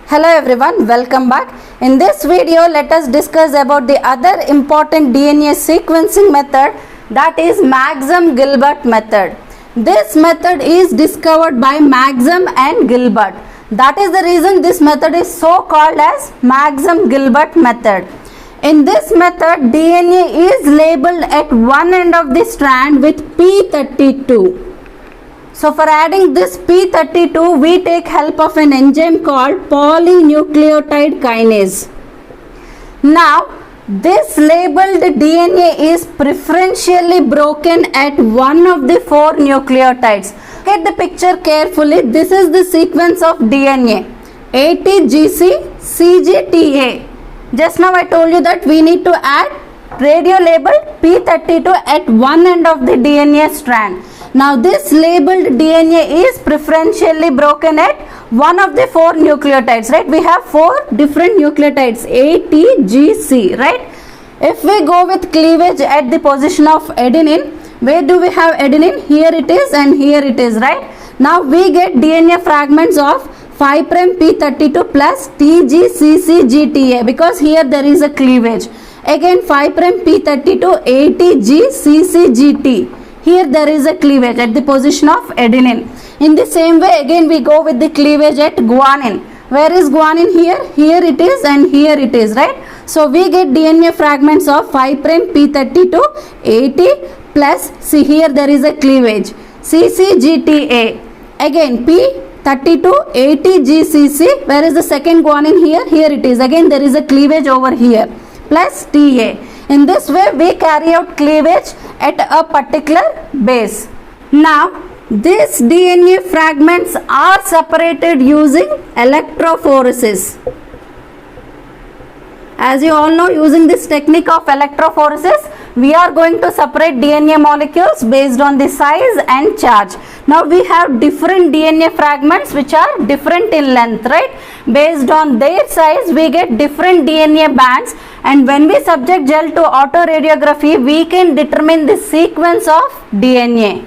Hello everyone, welcome back. In this video, let us discuss about the other important DNA sequencing method, that is Maxam-Gilbert method. This method is discovered by Maxam and Gilbert. That is the reason this method is so called as Maxam-Gilbert method. In this method, DNA is labeled at one end of the strand with P32. So for adding this P32, we take help of an enzyme called polynucleotide kinase. Now, this labeled DNA is preferentially broken at one of the four nucleotides. Look at the picture carefully. This is the sequence of DNA. ATGC CGTA. Just now I told you that we need to add radio labeled P32 at one end of the DNA strand. Now this labeled DNA is preferentially broken at one of the four nucleotides, right? We have four different nucleotides A, T, G, C, right? If we go with cleavage at the position of adenine, where do we have adenine? Here it is and here it is, right? Now we get DNA fragments of 5' P32 plus TGCCGTA because here there is a cleavage. Again 5' P32 ATGCCGT. Here there is a cleavage at the position of adenine. In the same way, again we go with the cleavage at guanine. Where is guanine here? Here it is and here it is, right? So we get DNA fragments of 5' P32 AT plus, see here there is a cleavage, CCGTA. Again P32 ATGCC. Where is the second guanine here? Here it is. Again there is a cleavage over here plus TA. In this way, we carry out cleavage at a particular base. Now, these DNA fragments are separated using electrophoresis. As you all know, using this technique of electrophoresis, we are going to separate DNA molecules based on the size and charge. Now we have different DNA fragments which are different in length, right? Based on their size, we get different DNA bands, and when we subject gel to autoradiography, we can determine the sequence of DNA.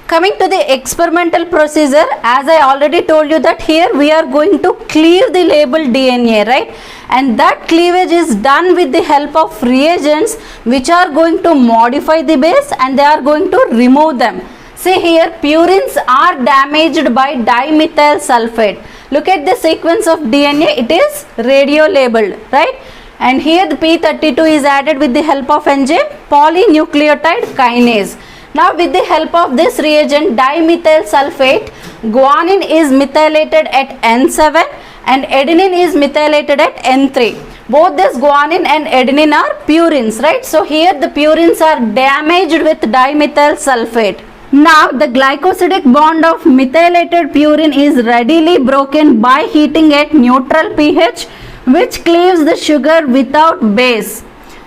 Coming to the experimental procedure, as I already told you that here we are going to cleave the labeled DNA, right? And that cleavage is done with the help of reagents which are going to modify the base and they are going to remove them. See here, purines are damaged by dimethyl sulfate. Look at the sequence of DNA, it is radio labeled, right? And here the P32 is added with the help of enzyme polynucleotide kinase. Now with the help of this reagent dimethyl sulfate, guanine is methylated at N7 and adenine is methylated at N3. Both this guanine and adenine are purines, right? So here the purines are damaged with dimethyl sulfate. Now the glycosidic bond of methylated purine is readily broken by heating at neutral pH, which cleaves the sugar without base.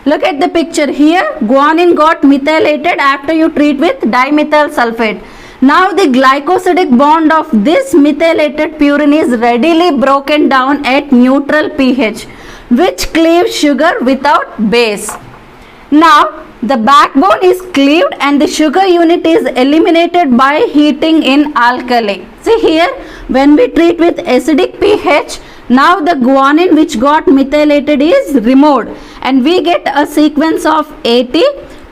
Look at the picture here. Guanine got methylated after you treat with dimethyl sulfate. Now the glycosidic bond of this methylated purine is readily broken down at neutral pH, which cleaves sugar without base. Now the backbone is cleaved and the sugar unit is eliminated by heating in alkali. See here, when we treat with acidic pH, now the guanine which got methylated is removed and we get a sequence of AT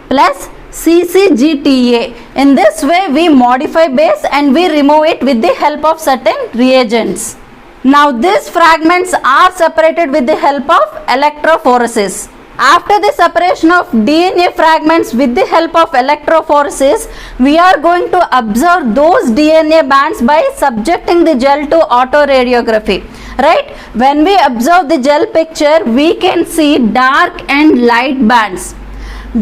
plus CCGTA. In this way, we modify base and we remove it with the help of certain reagents. Now these fragments are separated with the help of electrophoresis. After the separation of DNA fragments with the help of electrophoresis, we are going to observe those DNA bands by subjecting the gel to autoradiography. Right? When we observe the gel picture, we can see dark and light bands.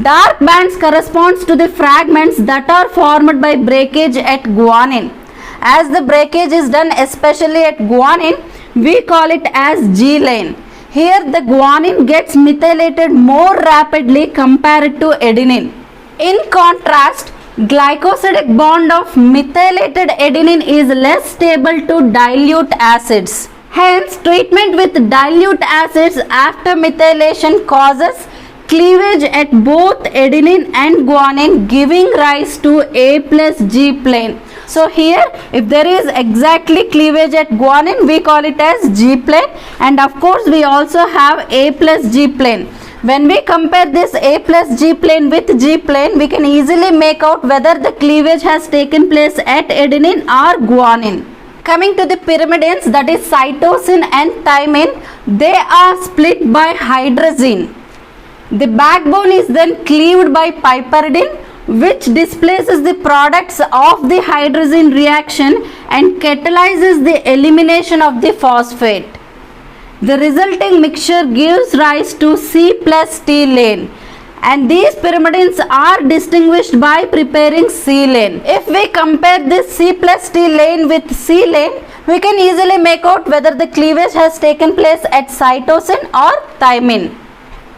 Dark bands corresponds to the fragments that are formed by breakage at guanine. As the breakage is done especially at guanine, we call it as G lane. Here the guanine gets methylated more rapidly compared to adenine. In contrast, glycosidic bond of methylated adenine is less stable to dilute acids. Hence, treatment with dilute acids after methylation causes cleavage at both adenine and guanine, giving rise to A plus G plane. So here if there is exactly cleavage at guanine, we call it as G plane, and of course we also have A plus G plane. When we compare this A plus G plane with G plane, we can easily make out whether the cleavage has taken place at adenine or guanine. Coming to the pyrimidines, that is cytosine and thymine, they are split by hydrazine. The backbone is then cleaved by piperidine, which displaces the products of the hydrazine reaction and catalyzes the elimination of the phosphate. The resulting mixture gives rise to C plus T lane, and these pyrimidines are distinguished by preparing C lane. If we compare this C plus T lane with C lane, we can easily make out whether the cleavage has taken place at cytosine or thymine.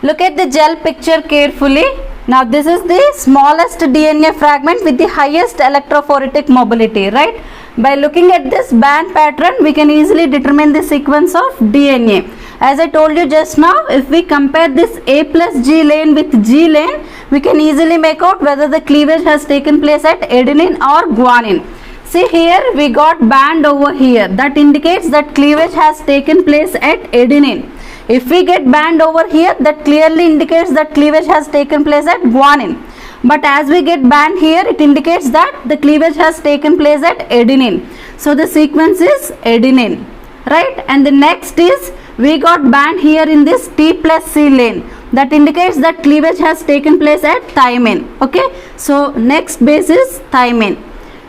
Look at the gel picture carefully. Now this is the smallest DNA fragment with the highest electrophoretic mobility, right? By looking at this band pattern, we can easily determine the sequence of DNA. As I told you just now, if we compare this A plus G lane with G lane, we can easily make out whether the cleavage has taken place at adenine or guanine. See here, we got band over here. That indicates that cleavage has taken place at adenine. If we get band over here, that clearly indicates that cleavage has taken place at guanine. But as we get band here, it indicates that the cleavage has taken place at adenine. So the sequence is adenine, right? And the next is, we got band here in this T plus C lane. That indicates that cleavage has taken place at thymine. Okay, so next base is thymine.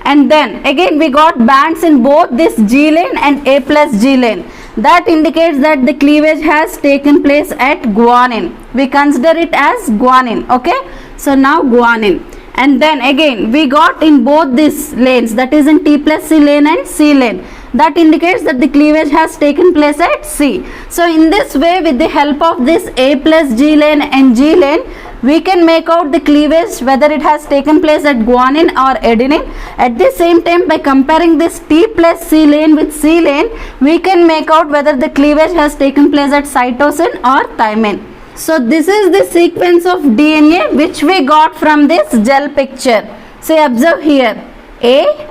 And then again we got bands in both this G lane and A plus G lane. That indicates that the cleavage has taken place at guanine. We consider it as guanine. Okay, so now guanine. And then again we got in both these lanes, that is in T plus C lane and C lane. That indicates that the cleavage has taken place at C. So in this way, with the help of this A plus G lane and G lane, we can make out the cleavage whether it has taken place at guanine or adenine. At the same time, by comparing this T plus C lane with C lane, we can make out whether the cleavage has taken place at cytosine or thymine. So this is the sequence of DNA which we got from this gel picture. So observe here, A,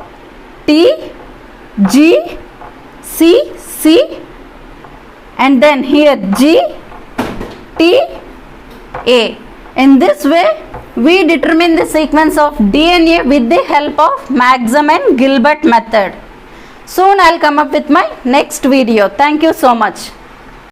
T, G, C, C, and then here G, T, A. In this way, we determine the sequence of DNA with the help of Maxam and Gilbert method. Soon I'll come up with my next video. Thank you so much.